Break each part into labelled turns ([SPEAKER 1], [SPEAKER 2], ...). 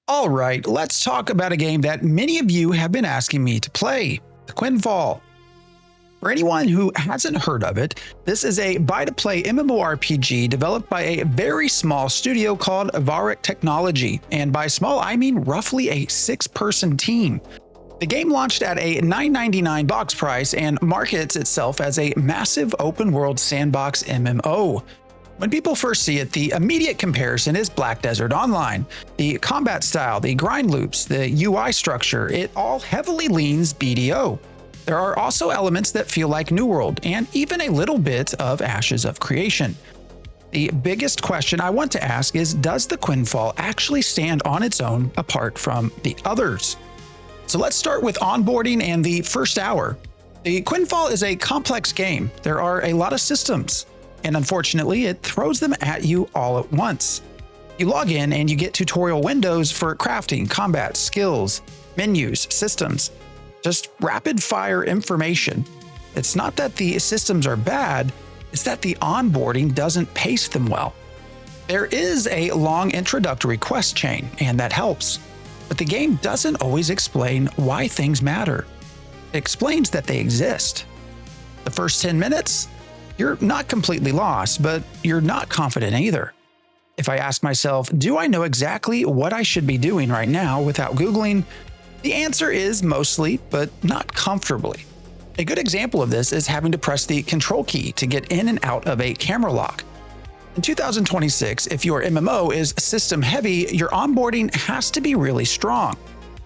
[SPEAKER 1] All right, let's talk about a game that many of you have been asking me to play, the Quinfall. For anyone who hasn't heard of it, this is a buy-to-play MMORPG developed by a very small studio called Vawraek Technology, and by small I mean roughly a 6-person team. The game launched at a $9.99 box price and markets itself as a massive open-world sandbox MMO. When people first see it, the immediate comparison is Black Desert Online. The combat style, the grind loops, the UI structure, it all heavily leans BDO. There are also elements that feel like New World, and even a little bit of Ashes of Creation. The biggest question I want to ask is, does the Quinfall actually stand on its own apart from the others? So let's start with onboarding and the first hour. The Quinfall is a complex game. There are a lot of systems, and unfortunately, it throws them at you all at once. You log in and you get tutorial windows for crafting, combat, skills, menus, systems. Just rapid-fire information. It's not that the systems are bad, it's that the onboarding doesn't pace them well. There is a long introductory quest chain, and that helps. But the game doesn't always explain why things matter. It explains that they exist. The first 10 minutes, you're not completely lost, but you're not confident either. If I ask myself, do I know exactly what I should be doing right now without Googling? The answer is mostly, but not comfortably. A good example of this is having to press the control key to get in and out of a camera lock. In 2026, if your MMO is system heavy, your onboarding has to be really strong.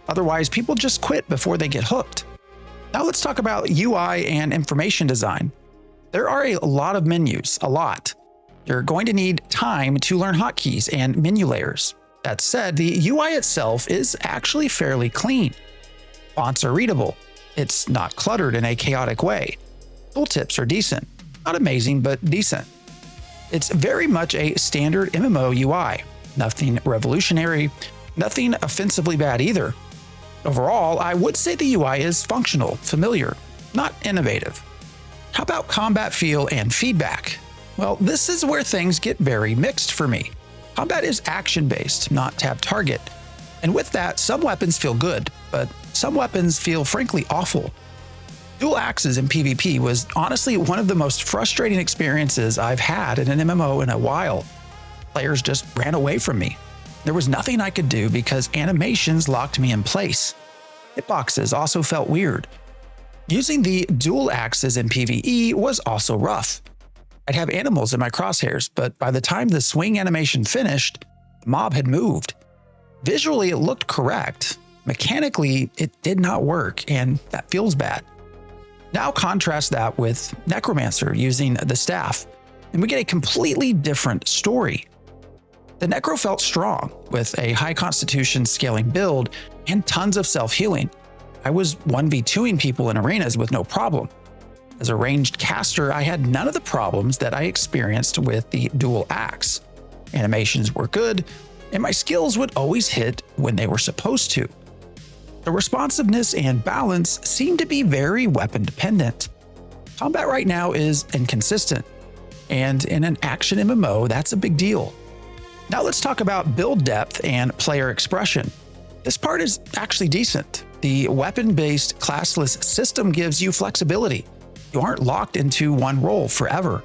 [SPEAKER 1] Otherwise, people just quit before they get hooked. Now let's talk about UI and information design. There are a lot of menus, a lot. You're going to need time to learn hotkeys and menu layers. That said, the UI itself is actually fairly clean. Fonts are readable. It's not cluttered in a chaotic way. Tooltips are decent. Not amazing, but decent. It's very much a standard MMO UI. Nothing revolutionary, nothing offensively bad either. Overall, I would say the UI is functional, familiar, not innovative. How about combat feel and feedback? Well, this is where things get very mixed for me. Combat is action-based, not tap target. And with that, some weapons feel good, but some weapons feel frankly awful. Dual axes in PvP was honestly one of the most frustrating experiences I've had in an MMO in a while. Players just ran away from me. There was nothing I could do because animations locked me in place. Hitboxes also felt weird. Using the dual axes in PvE was also rough. I'd have animals in my crosshairs, but by the time the swing animation finished, the mob had moved. Visually, it looked correct. Mechanically, it did not work, and that feels bad. Now contrast that with Necromancer using the staff, and we get a completely different story. The Necro felt strong, with a high constitution scaling build and tons of self-healing. I was 1v2ing people in arenas with no problem. As a ranged caster, I had none of the problems that I experienced with the dual axe. Animations were good, and my skills would always hit when they were supposed to. The responsiveness and balance seem to be very weapon dependent. Combat right now is inconsistent, and in an action MMO, that's a big deal. Now let's talk about build depth and player expression. This part is actually decent. The weapon-based classless system gives you flexibility. You aren't locked into one role forever.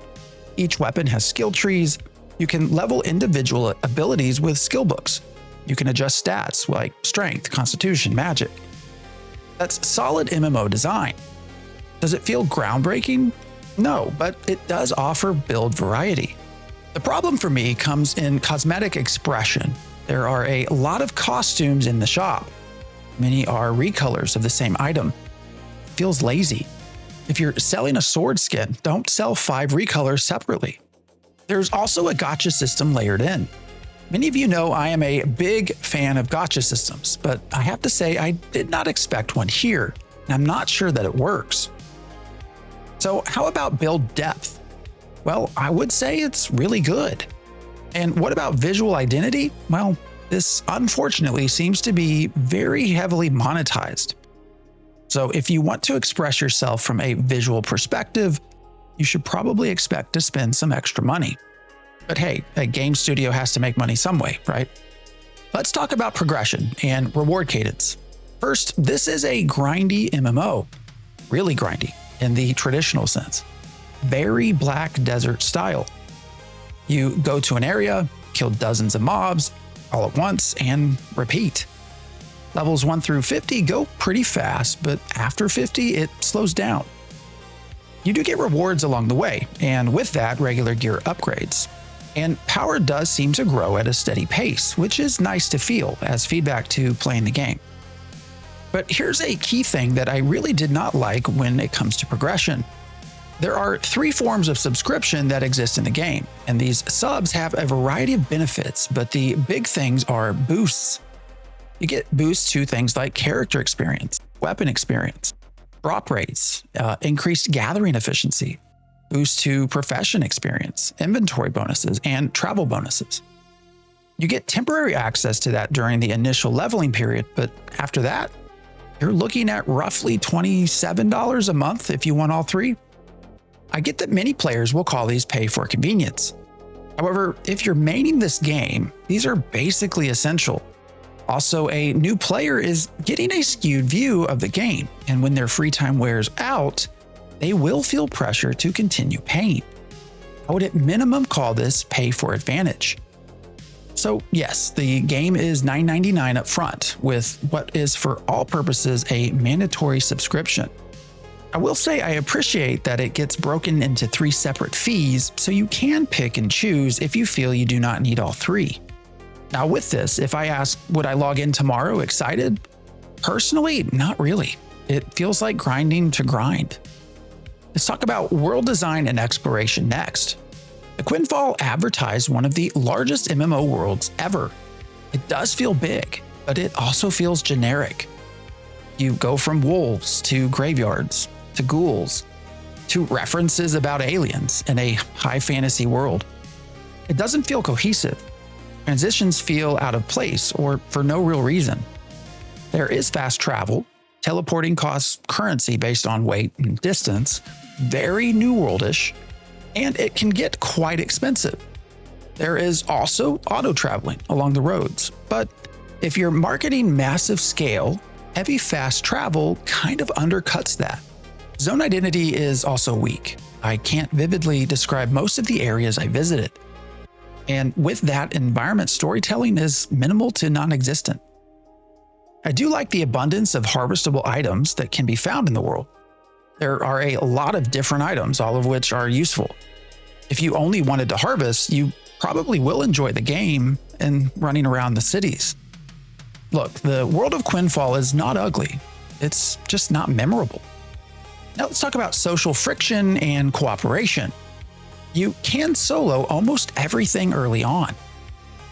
[SPEAKER 1] Each weapon has skill trees. You can level individual abilities with skill books. You can adjust stats like strength, constitution, magic. That's solid MMO design. Does it feel groundbreaking? No, but it does offer build variety. The problem for me comes in cosmetic expression. There are a lot of costumes in the shop. Many are recolors of the same item. It feels lazy. If you're selling a sword skin, don't sell 5 recolors separately. There's also a gacha system layered in. Many of you know I am a big fan of gacha systems, but I have to say I did not expect one here, and I'm not sure that it works. So how about build depth? Well, I would say it's really good. And what about visual identity? Well, this unfortunately seems to be very heavily monetized. So if you want to express yourself from a visual perspective, you should probably expect to spend some extra money. But hey, a game studio has to make money some way, right? Let's talk about progression and reward cadence. First, this is a grindy MMO, really grindy in the traditional sense. Very Black Desert style. You go to an area, kill dozens of mobs all at once, and repeat. Levels 1 through 50 go pretty fast, but after 50, it slows down. You do get rewards along the way, and with that, regular gear upgrades. And power does seem to grow at a steady pace, which is nice to feel as feedback to playing the game. But here's a key thing that I really did not like when it comes to progression. There are 3 forms of subscription that exist in the game, and these subs have a variety of benefits, but the big things are boosts. You get boosts to things like character experience, weapon experience, drop rates, increased gathering efficiency, boost to profession experience, inventory bonuses, and travel bonuses. You get temporary access to that during the initial leveling period, but after that, you're looking at roughly $27 a month if you want all 3. I get that many players will call these pay for convenience. However, if you're maining this game, these are basically essential. Also, a new player is getting a skewed view of the game, and when their free time wears out, they will feel pressure to continue paying. I would at minimum call this pay for advantage. So yes, the game is $9.99 up front with what is for all purposes a mandatory subscription. I will say I appreciate that it gets broken into 3 separate fees so you can pick and choose if you feel you do not need all 3. Now with this, if I ask, would I log in tomorrow excited? Personally, not really. It feels like grinding to grind. Let's talk about world design and exploration next. The Quinfall advertised one of the largest MMO worlds ever. It does feel big, but it also feels generic. You go from wolves to graveyards to ghouls to references about aliens in a high fantasy world. It doesn't feel cohesive. Transitions feel out of place or for no real reason. There is fast travel. Teleporting costs currency based on weight and distance, very New Worldish, and it can get quite expensive. There is also auto-traveling along the roads, but if you're marketing massive scale, heavy fast travel kind of undercuts that. Zone identity is also weak. I can't vividly describe most of the areas I visited. And with that, environment storytelling is minimal to non-existent. I do like the abundance of harvestable items that can be found in the world. There are a lot of different items, all of which are useful. If you only wanted to harvest, you probably will enjoy the game and running around the cities. Look, the world of Quinfall is not ugly. It's just not memorable. Now let's talk about social friction and cooperation. You can solo almost everything early on.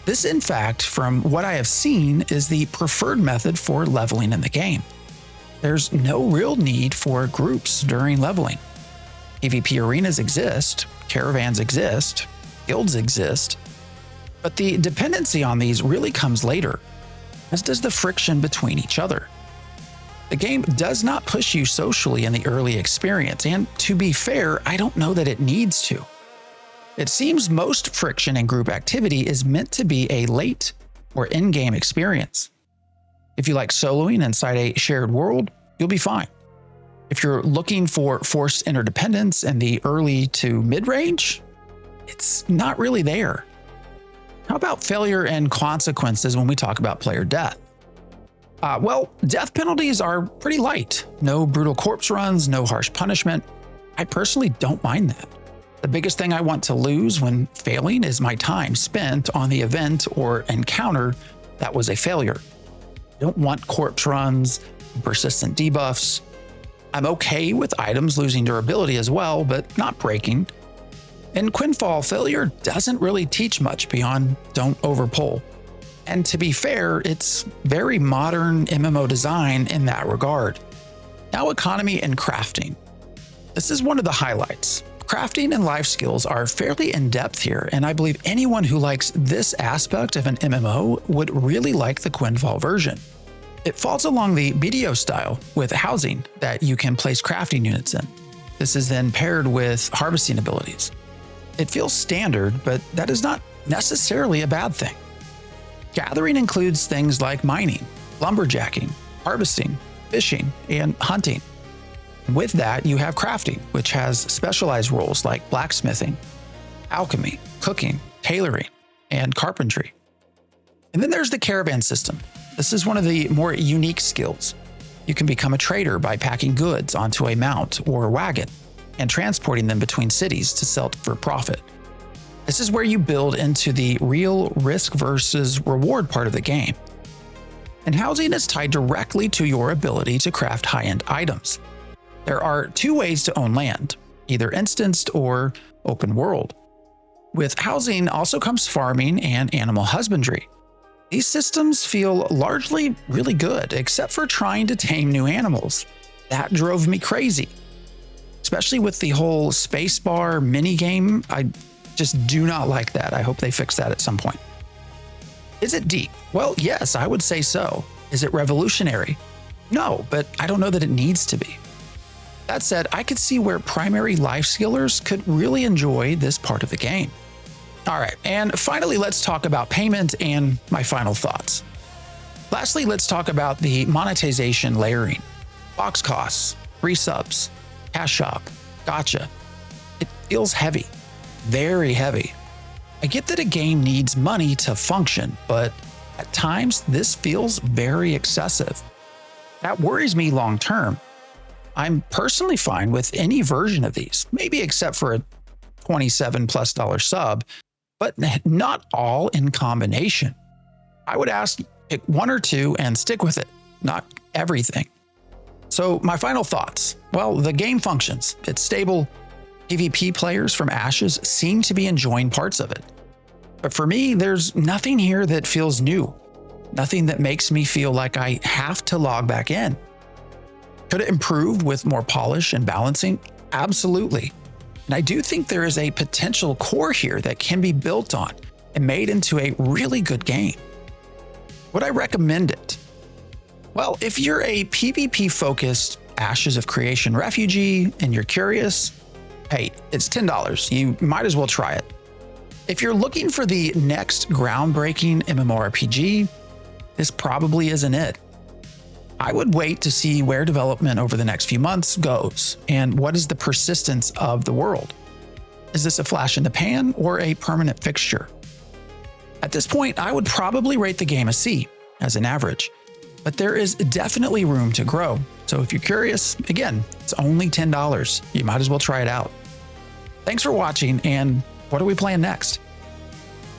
[SPEAKER 1] This, in fact, from what I have seen, is the preferred method for leveling in the game. There's no real need for groups during leveling. PvP arenas exist, caravans exist, guilds exist, but the dependency on these really comes later, as does the friction between each other. The game does not push you socially in the early experience, and to be fair, I don't know that it needs to. It seems most friction and group activity is meant to be a late or in-game experience. If you like soloing inside a shared world, you'll be fine. If you're looking for forced interdependence in the early to mid-range, it's not really there. How about failure and consequences when we talk about player death? Well, death penalties are pretty light. No brutal corpse runs, no harsh punishment. I personally don't mind that. The biggest thing I want to lose when failing is my time spent on the event or encounter that was a failure. I don't want corpse runs, persistent debuffs. I'm okay with items losing durability as well, but not breaking. In Quinfall, failure doesn't really teach much beyond don't overpull. And to be fair, it's very modern MMO design in that regard. Now, economy and crafting. This is one of the highlights. Crafting and life skills are fairly in-depth here, and I believe anyone who likes this aspect of an MMO would really like the Quinfall version. It falls along the BDO style with housing that you can place crafting units in. This is then paired with harvesting abilities. It feels standard, but that is not necessarily a bad thing. Gathering includes things like mining, lumberjacking, harvesting, fishing, and hunting. With that, you have crafting, which has specialized roles like blacksmithing, alchemy, cooking, tailoring, and carpentry. And then there's the caravan system. This is one of the more unique skills. You can become a trader by packing goods onto a mount or wagon and transporting them between cities to sell for profit. This is where you build into the real risk versus reward part of the game. And housing is tied directly to your ability to craft high-end items. There are two ways to own land, either instanced or open world. With housing also comes farming and animal husbandry. These systems feel largely really good, except for trying to tame new animals. That drove me crazy. Especially with the whole spacebar minigame, I just do not like that. I hope they fix that at some point. Is it deep? Well, yes, I would say so. Is it revolutionary? No, but I don't know that it needs to be. That said, I could see where primary life skillers could really enjoy this part of the game. All right, and finally, let's talk about payment and my final thoughts. Lastly, let's talk about the monetization layering. Box costs, free subs, cash shop, gacha. It feels heavy, very heavy. I get that a game needs money to function, but at times this feels very excessive. That worries me long term. I'm personally fine with any version of these, maybe except for a $27+ sub, but not all in combination. I would ask pick one or two and stick with it, not everything. So my final thoughts. Well, the game functions. It's stable. PvP players from Ashes seem to be enjoying parts of it. But for me, there's nothing here that feels new. Nothing that makes me feel like I have to log back in. Could it improve with more polish and balancing? Absolutely. And I do think there is a potential core here that can be built on and made into a really good game. Would I recommend it? Well, if you're a PvP-focused Ashes of Creation refugee and you're curious, hey, it's $10. You might as well try it. If you're looking for the next groundbreaking MMORPG, this probably isn't it. I would wait to see where development over the next few months goes and what is the persistence of the world. Is this a flash in the pan or a permanent fixture? At this point, I would probably rate the game a C as an average, but there is definitely room to grow. So if you're curious, again, it's only $10. You might as well try it out. Thanks for watching, and what are we playing next?